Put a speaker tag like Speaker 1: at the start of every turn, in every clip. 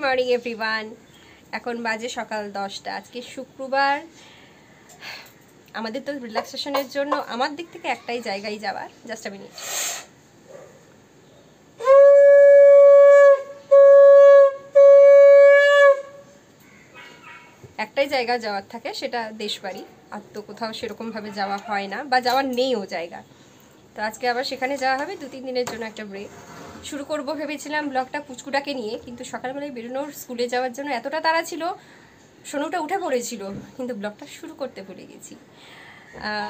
Speaker 1: Morning everyone. এখন বাজে সকাল 10টা। আজকে শুক্রবার। আমাদের তো রিল্যাক্সেশনের জন্য আমার দিক থেকে একটাই জায়গায় যাওয়ার। Just a minute. একটাই জায়গা যাওয়ার থাকে, সেটা দেশবাড়ি। আর তো কোথাও সেরকমভাবে যাওয়া হয় না বা যাওয়ার নেইও জায়গা। তো আজকে আবার সেখানে যাওয়া হবে। 2-3 দিনের জন্য একটা ব্রেক। শুরু করব ভেবেছিলাম ব্লগটা পুচকুটাকে নিয়ে, কিন্তু সকালবেলায় বেরোনোর স্কুলে যাওয়ার জন্য এতটা তাড়া ছিল, সোনুটা উঠে পড়েছিল, কিন্তু ব্লগটা শুরু করতে ভুলে গেছি।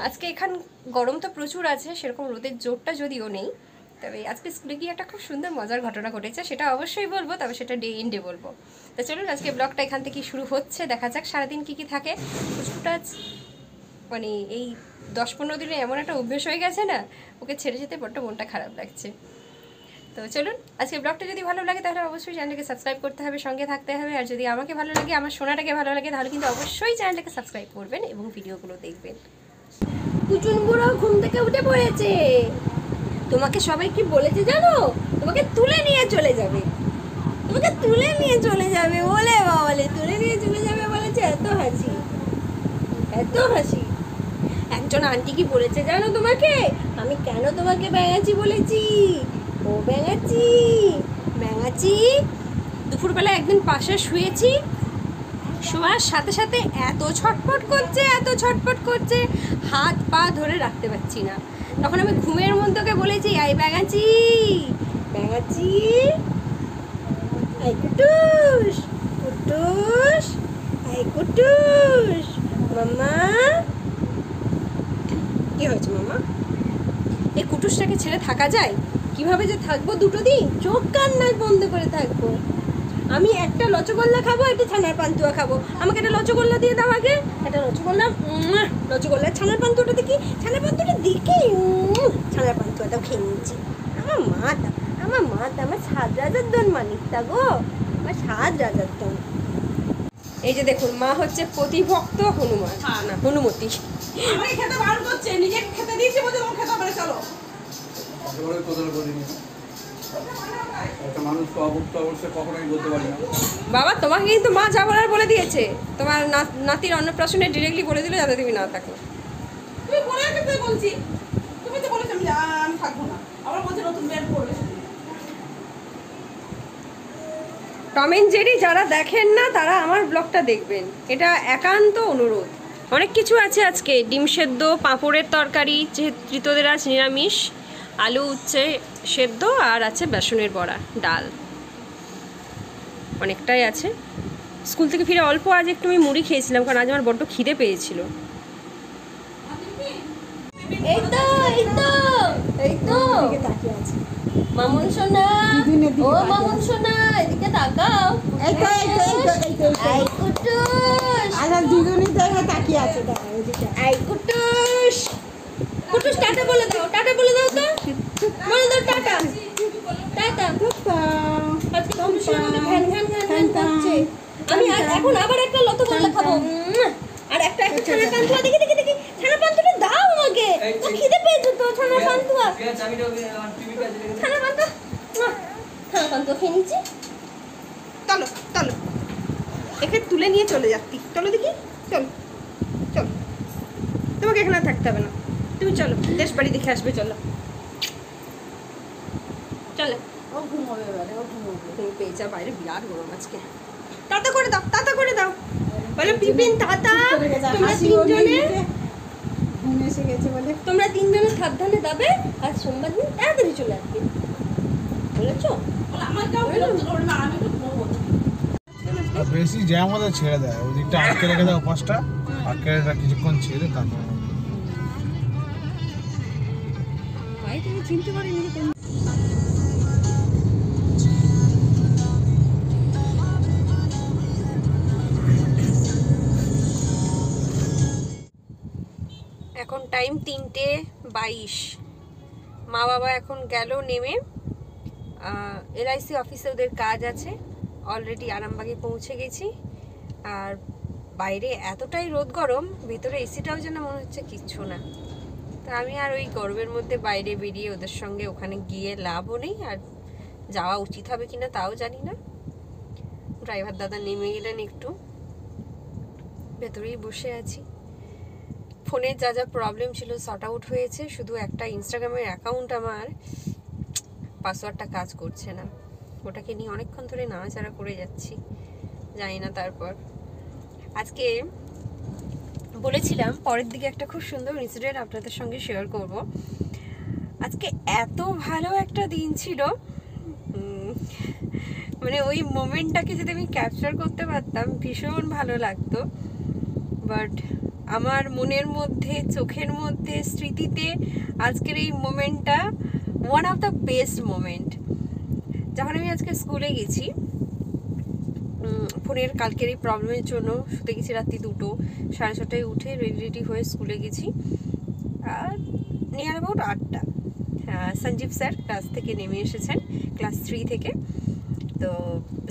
Speaker 1: আজকে এখান গরম তো প্রচুর আছে, সেরকম রোদের জোরটা যদিও নেই। তবে আজকে স্কুলে গিয়ে একটা খুব সুন্দর মজার ঘটনা ঘটেছে, সেটা অবশ্যই বলবো, তবে সেটা ডে এন্ডে বলবো। তো চলুন আজকে ব্লগটা এখান থেকে শুরু হচ্ছে। দেখা যাক সারাদিন কী কী থাকে। পুচকুটা মানে এই 10-15 দিনে এমন একটা অভ্যেস হয়ে গেছে না, ওকে ছেড়ে যেতে বড্ড মনটা খারাপ লাগছে। তো চলুন, আজকে ব্লগটা যদি ভালো লাগে তাহলে অবশ্যই চ্যানেলটাকে সাবস্ক্রাইব করতে হবে, সঙ্গে থাকতে হবে। আর যদি আমাকে ভালো লাগে, আমার সোনাটাকে ভালো লাগে, তাহলে কিন্তু অবশ্যই চ্যানেলটাকে সাবস্ক্রাইব করবেন এবং ভিডিওগুলো দেখবেন। কুচুন বুড়ো ঘুম থেকে উঠে পড়েছে। তোমাকে সবাই কি বলেছে জানো? তোমাকে তুলে নিয়ে চলে যাবে, তোমাকে তুলে নিয়ে চলে যাবে বলে বলে তুলে নিয়ে চলে যাবে বলেছে। এত হাসি, এত হাসি। একজন আন্টি কি বলেছে জানো তোমাকে? আমি কেন তোমাকে ব্যাঙাচি বলেছি? ও ব্যাঙাচি, ব্যাঙাচি। দুপুরবেলা একদিন পাশে শুয়েছি, শোয়ার সাথে সাথে এত ছটফট করছে, এত ছটফট করছে, হাত পা ধরে রাখতে পারছি না। তখন আমি ঘুমের মধ্যে বলেছি, I ব্যাঙাচি, ব্যাঙাচি, I Kutus, Kutus, I Kutus. মাম্মা, কি হয়েছে মাম্মা? এই কুটুসটাকে ছেড়ে থাকা যায়? কিভাবে যে থাকবো দুটো দিন, চোখ কান না বন্ধ করে থাকবো? আমি একটা লচগোল্লা খাবো, একটা ছানার পান্তুয়া খাবো। আমাকে একটা লচগোল্লা দিয়ে দাও আগে, একটা লচগোল্লা। লচগোল্লা, ছানার পান্তুয়াটা দেখি, ছানার পান্তুয়াটা দেখি। ছানার পান্তুয়াটাও খেয়ে নিচ্ছি। আমার মাটা, আমার মাটা, আমার 7 রাজার দন মানিকটা গো, আমার 7 রাজার দন। এই যে দেখুন, মা হচ্ছে প্রতিভক্ত হনুমান, না হনুমতি।
Speaker 2: আমাকে খেতে বার করছে, নিজে খেতে দিয়েছি বলে তোমাকে খেতে পারে। চলো
Speaker 1: বাবা, তোমাকে কিন্তু মা যা বলার বলে দিয়েছে। তোমার নাতির অন্নপ্রাশনে ডিরেক্টলি বলে দিল যাতে তুমি না থাকো।
Speaker 2: তুমি বলে খেতে বলছি, তুমি তো বলেছো আমি থাকবো না, আবার বলছে নতুন বের করবে।
Speaker 1: টম এন্ড জেরি যারা দেখেন না তারা আমার ব্লগটা দেখবেন, এটা একান্ত অনুরোধ। অনেক কিছু আছে আজকে, ডিম সেদ্ধ, পাঁপড়ের তরকারি, চিত্রিতদের আজ নিরামিষ, আলু উচ্ছে সেদ্ধ, আর আছে বেসনের বড়া, ডাল, অনেকটাই আছে। স্কুল থেকে ফিরে অল্প আজ একটু আমি মুড়ি খেয়েছিলাম, কারণ আজ আমার বড্ড খিদে পেয়েছিল। এই তো, এই তো, এই তো মামুন সোনা, ও মামুন সোনা, এদিকে তাকাও।
Speaker 2: এই তো, এই তো, এই তো, এই তো,
Speaker 1: আই কুটুস,
Speaker 2: আর দুজনই জায়গায় তাকিয়ে আছে।
Speaker 1: আই কুটুস, কুটুস টাটা বলে দাও, টাটা বলে দাও তো, বলে দাও টাটা, টাটা। আজকে কুটুসের মধ্যে ঘ্যান ঘ্যান ঘ্যান ঘ্যান করছে। আমি এখন আবার একটা লতগোল্লা খাবো, আর একটা ছানার পান্তুয়া। দেখি দেখি দেখি, ছানার পান্তুয়াটা দাও আমাকে, তো খিদে পেয়েছে তো। ছানার পান্তুয়া, ছানার পান্তুয়া, ছানার পান্তুয়া খেয়ে নিচ্ছি। চলো চলো, একে তুলে নিয়ে চলে যাচ্ছি। চলো দেখি, চলো চলো, তোমাকে এখানে থাকতে হবে না, তুমি চলো দেশ বাড়ি দেখে আসবে। চলো চলো।
Speaker 2: ও ঘুমোবে এবারে, ও ঘুমোবে।
Speaker 1: তুমি পেয়েছা, বাইরে বিরাট গরম আজকে। তাতা করে দাও, তাতা করে দাও, বলো পিপিন তাতা। তোমরা তিনজনে
Speaker 2: ঘুম এসে গেছে বলে,
Speaker 1: তোমরা তিনজনে সাবধানে যাবে, আর সোমবার দিন তাড়াতাড়ি চলে আসবে, বলেছো?
Speaker 2: আমার কেউ বিরক্ত করবে না, আমি একটু ঘুমোবো।
Speaker 3: বেশি জ্যাম হলে ছেড়ে দেয়, ওদিকটা আটকে রেখে দেয়, পাঁচটা আটকে রেখে কিছুক্ষণ ছেড়ে তারপর।
Speaker 1: ভাই তুমি চিনতে পারিনি যে কোন। এখন টাইম 3:22। মা বাবা এখন গেল নেমে। এলআইসি অফিসে ওদের কাজ আছে, অলরেডি আরামবাগে পৌঁছে গেছি। আর বাইরে এতটাই রোদ গরম, ভেতরে এসিটাও যেন মনে হচ্ছে কিচ্ছু না। তো আমি আর ওই গরমের মধ্যে বাইরে বেরিয়ে ওদের সঙ্গে ওখানে গিয়ে লাভও নেই, আর যাওয়া উচিত হবে কিনা তাও জানি না। ড্রাইভার দাদা নেমে গেলেন, একটু ভেতরেই বসে আছি। ফোনের যা যা প্রবলেম ছিল সর্ট আউট হয়েছে, শুধু একটা ইনস্টাগ্রামের অ্যাকাউন্ট আমার পাসওয়ার্ডটা কাজ করছে না, ওটাকে নিয়ে অনেকক্ষণ ধরে নাড়াচাড়া করে যাচ্ছি, জানি না। তারপর আজকে বলেছিলাম পরের দিকে একটা খুব সুন্দর ইনসিডেন্ট আপনাদের সঙ্গে শেয়ার করব। আজকে এত ভালো একটা দিন ছিল, মানে ওই মোমেন্টটাকে যদি আমি ক্যাপচার করতে পারতাম ভীষণ ভালো লাগতো। বাট আমার মনের মধ্যে, চোখের মধ্যে, স্মৃতিতে আজকের এই মোমেন্টটা one of the best moment. যখন আমি আজকে স্কুলে গেছি, ফোনের কালকের এই প্রবলেমের জন্য শুতে গেছি রাত্রি 2টো, 6:30টায় উঠে রেডি হয়ে স্কুলে গেছি। আর নিয়ার অ্যাবাউট 8টা সঞ্জীব স্যার ক্লাস থেকে নেমে এসেছেন, ক্লাস 3 থেকে। তো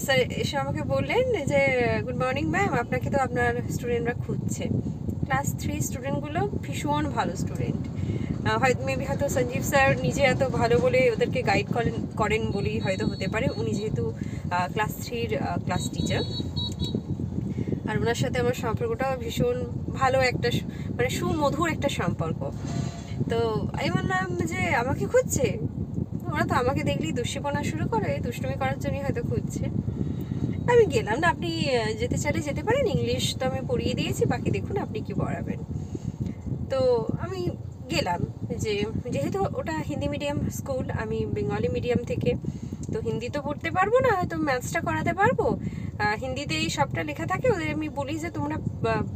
Speaker 1: স্যার এসে আমাকে বললেন যে গুড মর্নিং ম্যাম, আপনাকে তো আপনার স্টুডেন্টরা খুঁজছে। ক্লাস 3 স্টুডেন্টগুলো ভীষণ ভালো স্টুডেন্ট, হয়তো মেবি হয়তো সঞ্জীব স্যার নিজে এত ভালো বলে ওদেরকে গাইড করেন বলেই হয়তো হতে পারে, উনি যেহেতু ক্লাস 3-র ক্লাস টিচার। আর ওনার সাথে আমার সম্পর্কটাও ভীষণ ভালো, একটা মানে সুমধুর একটা সম্পর্ক। তো আমি বললাম যে আমাকে খুঁজছে, ওরা তো আমাকে দেখলেই দুষ্টিপনা শুরু করে, দুষ্টুমি করার জন্যই হয়তো খুঁজছে। আমি গেলাম না, আপনি যেতে চাইলে যেতে পারেন, ইংলিশ তো আমি পড়িয়ে দিয়েছি, বাকি দেখুন আপনি কি পড়াবেন। তো আমি গেলাম, যেহেতু ওটা হিন্দি মিডিয়াম স্কুল, আমি বেঙ্গলি মিডিয়াম থেকে, তো হিন্দি তো পড়তে পারবো না, হয়তো ম্যাথসটা করাতে পারবো। হিন্দিতেই সবটা লেখা থাকে, ওদের আমি বলি যে তোমরা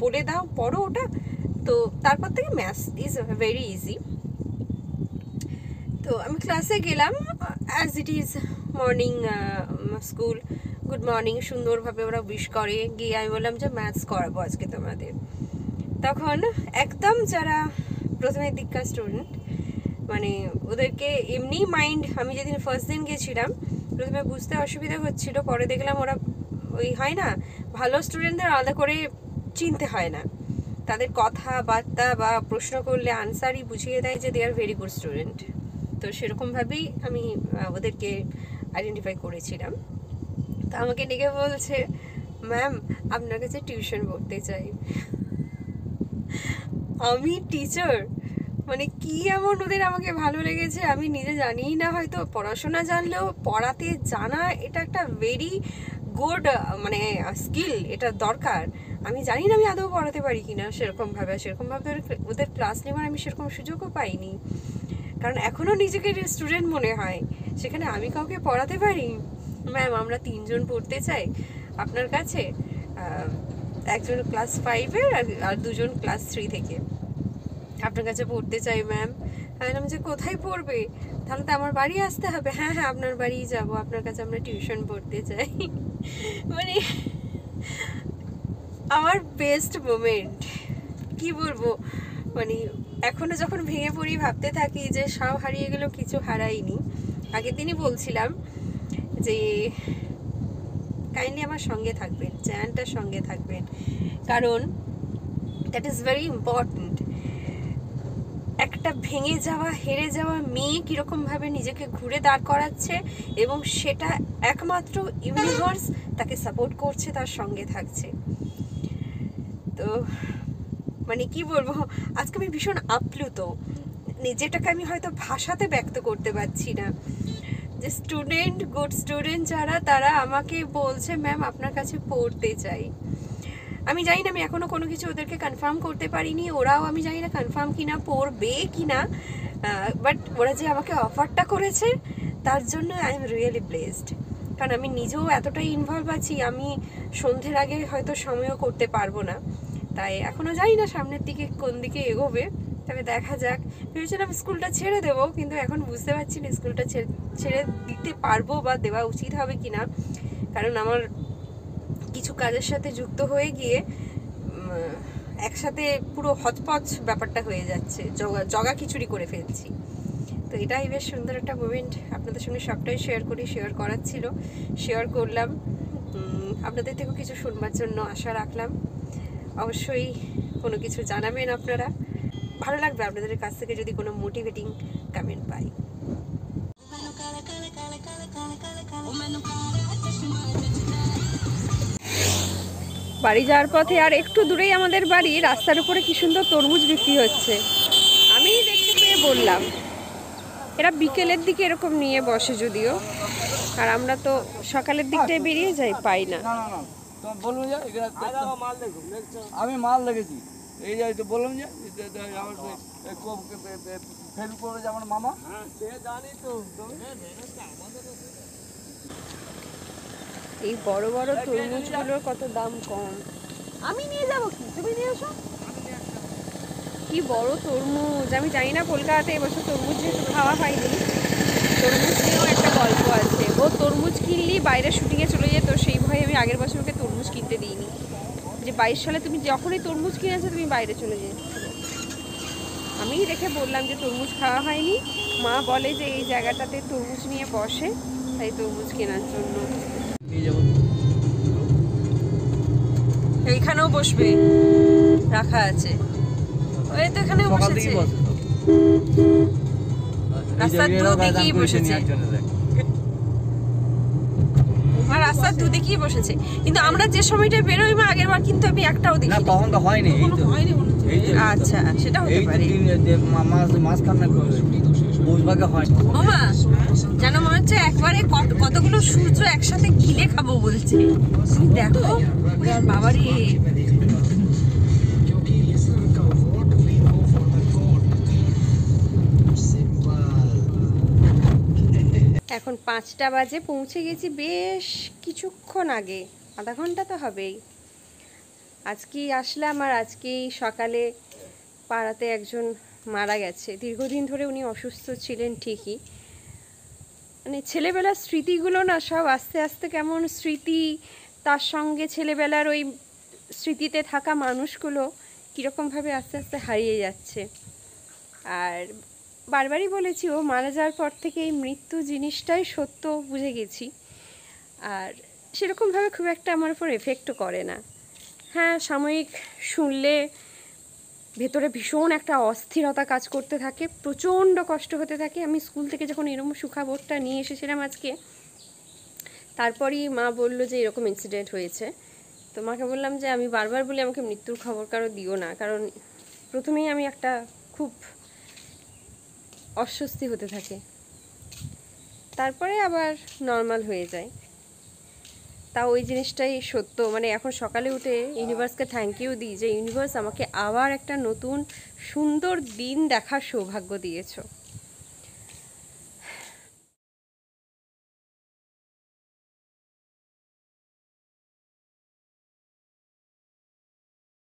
Speaker 1: বলে দাও, পড়ো ওটা, তো তারপর থেকে ম্যাথস ইজ ভেরি ইজি। তো আমি ক্লাসে গেলাম, as it is morning school, good morning সুন্দরভাবে ওরা উইশ করে। গিয়ে আমি বললাম যে ম্যাথস করাবো আজকে তোমাদের। তখন একদম যারা প্রথমের দিককার স্টুডেন্ট, মানে ওদেরকে এমনি মাইন্ড, আমি যেদিন ফার্স্ট দিন গেছিলাম প্রথমে বুঝতে অসুবিধা হচ্ছিল, পরে দেখলাম ওরা ওই হয় না, ভালো স্টুডেন্টদের আলাদা করে চিনতে হয় না, তাদের কথাবার্তা বা প্রশ্ন করলে আনসারই বুঝিয়ে দেয় যে দে আর ভেরি গুড স্টুডেন্ট। তো সেরকমভাবেই আমি ওদেরকে আইডেন্টিফাই করেছিলাম। তো আমাকে ডেকে বলছে, ম্যাম আপনার কাছে টিউশন পড়তে চাই। আমি টিচার, মানে কি এমন ওদের আমাকে ভালো লেগেছে আমি নিজে জানিই না, হয়তো পড়াশোনা জানলেও পড়াতে জানা এটা একটা ভেরি গুড মানে স্কিল, এটা দরকার। আমি জানি না আমি আদৌ পড়াতে পারি কিনা সেরকমভাবে ওদের ক্লাস নেওয়ার আমি সেরকম সুযোগও পাইনি, কারণ এখনও নিজেকে স্টুডেন্ট মনে হয়, সেখানে আমি কাউকে পড়াতে পারি। ম্যাম আমরা 3 জন পড়তে চাই আপনার কাছে, একজন ক্লাস 5-এর আর 2 জন ক্লাস 3 থেকে আপনার কাছে পড়তে চাই ম্যাম। বললাম যে কোথায় পড়বে, তাহলে তো আমার বাড়ি আসতে হবে। হ্যাঁ হ্যাঁ আপনার বাড়িই যাব, আপনার কাছে আমরা টিউশন পড়তে চাই। মানে আমার বেস্ট মোমেন্ট, কি বলবো, মানে এখনো যখন ভেঙে পড়ি ভাবতে থাকি যে সব হারিয়ে গেলেও কিছু হারাইনি। আগের দিনই বলছিলাম যে কাইন্ডলি আমার সঙ্গে থাকবেন, চ্যানেলটার সঙ্গে থাকবেন, কারণ দ্যাট ইজ ভেরি ইম্পর্ট্যান্ট। একটা ভেঙে যাওয়া, হেরে যাওয়া মেয়ে কীরকমভাবে নিজেকে ঘুরে দাঁড় করাচ্ছে, এবং সেটা একমাত্র ইউনিভার্স তাকে সাপোর্ট করছে, তার সঙ্গে থাকছে। তো মানে কি বলবো, আজকে আমি ভীষণ আপ্লুত, নিজেটাকে আমি হয়তো ভাষাতে ব্যক্ত করতে পারছি না। যে স্টুডেন্ট, গুড স্টুডেন্ট যারা, তারা আমাকে বলছে ম্যাম আপনার কাছে পড়তে চাই। আমি জানি না, আমি এখনও কোনো কিছু ওদেরকে কনফার্ম করতে পারিনি, ওরাও আমি জানি না কনফার্ম কিনা, পড়বে কিনা, বাট ওরা যে আমাকে অফারটা করেছে তার জন্য আই এম রিয়েলি ব্লেসড। কারণ আমি নিজেও এতটাই ইনভলভ আছি, আমি সন্ধ্যের আগে হয়তো সময়ও করতে পারবো না, তাই এখনও জানি না সামনের দিকে কোন দিকে এগোবে, তবে দেখা যাক। ভেবেছিলাম স্কুলটা ছেড়ে দেবো, কিন্তু এখন বুঝতে পারছি না স্কুলটা ছেড়ে দিতে পারবো বা দেওয়া উচিত হবে কিনা, কারণ আমার কিছু কাজের সাথে যুক্ত হয়ে গিয়ে একসাথে পুরো হচপচ ব্যাপারটা হয়ে যাচ্ছে, জগা খিচুড়ি করে ফেলছি। তো এটাই বেশ সুন্দর একটা মোমেন্ট, আপনাদের সঙ্গে সবটাই শেয়ার করার ছিল, শেয়ার করলাম। আপনাদের থেকেও কিছু শুনবার জন্য আশা রাখলাম। অবশ্যই কোনো কিছু জানাবেন আপনারা, ভালো লাগবে আপনাদের কাছ থেকে যদি কোনো মোটিভেটিং কমেন্ট পাই। বাড়ি যাওয়ার পথে আর একটু দূরেই আমাদের বাড়ি, রাস্তার উপরে কি সুন্দর তরমুজ বিক্রি হচ্ছে। আমি দেখতে পেয়ে বললাম, এরা বিকেলের দিকে এরকম নিয়ে বসে যদিও, আর আমরা তো সকালের দিকটায় বেরিয়ে যাই, পাই না।
Speaker 4: বলুন যে আমি মাল দেখেছি, এই যে বললাম যে আমার ফেল করে যে আমার মামা, সে জানি তো।
Speaker 1: এই বড় বড় তরমুজগুলোর কত দাম কম। আমি নিয়ে যাবো কি, তুমি নিয়ে এসো। কি বড় তরমুজ! আমি জানি না কলকাতাতে এবছর তরমুজ যেহেতু খাওয়া হয়নি, তরমুজ নিয়েও একটা গল্প আছে। ও তরমুজ কিনলেই বাইরে শুটিংয়ে চলে যেত, সেই ভয়ে আমি আগের বছর ওকে তরমুজ কিনতে দিইনি, যে 22 সালে তুমি যখনই তরমুজ কিনেছো তুমি বাইরে চলে যেত। আমি দেখে বললাম যে তরমুজ খাওয়া হয়নি, মা বলে যে এই জায়গাটাতে তরমুজ নিয়ে বসে, তাই তরমুজ কেনার জন্য। এইখানেও বসবে, রাখা আছে। ওই তো এখানেও বসেছে, রাস্তার দুদিকেই বসেছে, আর রাস্তার দুদিকেই বসেছে। কিন্তু আমরা যে সময়টা বেরোই মা, আগের বার কিন্তু আমি একটাও দেখি না।
Speaker 4: তখন তো হয়নি, এই তো
Speaker 2: হয়নি মনে হচ্ছে।
Speaker 1: আচ্ছা, সেটা হতে পারে।
Speaker 4: মাঝখানে বসবাকে হয়নি।
Speaker 1: ও মা, যেন মনে হচ্ছে একবারে কতগুলো সূর্য একসাথে গিলে খাবো বলছে। তুমি দেখো বাবারে, এখন 5টা বাজে, পৌঁছে গেছি বেশ কিছুক্ষণ আগে, আধা ঘন্টা তো হবেই। আজকেই আসলাম, আর আজকেই সকালে পাড়াতে একজন মারা গেছে। দীর্ঘদিন ধরে উনি অসুস্থ ছিলেন ঠিকই, মানে ছেলেবেলার স্মৃতিগুলো না সব আস্তে আস্তে কেমন স্মৃতি, তার সঙ্গে ছেলেবেলার ওই স্মৃতিতে থাকা মানুষগুলো কীরকমভাবে আস্তে আস্তে হারিয়ে যাচ্ছে। আর বারবারই বলেছি, ও মারা যাওয়ার পর থেকে এই মৃত্যু জিনিসটাই সত্য বুঝে গেছি, আর সেরকমভাবে খুব একটা আমার উপর এফেক্টও করে না। হ্যাঁ, সাময়িক শুনলে ভেতরে ভীষণ একটা অস্থিরতা কাজ করতে থাকে, প্রচণ্ড কষ্ট হতে থাকে। আমি স্কুল থেকে যখন এরকম সুখবরটা নিয়ে এসেছিলাম আজকে, তারপরই মা বললো যে এরকম ইনসিডেন্ট হয়েছে। তো মাকে বললাম যে আমি বারবার বলি আমাকে মৃত্যুর খবর কারো দিও না, কারণ প্রথমেই আমি একটা খুব অস্বস্তি হতে থাকে, তারপরে আবার নর্মাল হয়ে যায়। তা ওই জিনিসটাই সত্য। মানে এখন সকালে উঠে ইউনিভার্সকে থ্যাংক ইউ দিই যে ইউনিভার্স আমাকে আবার একটা নতুন সুন্দর দিন দেখার সৌভাগ্য দিয়েছো।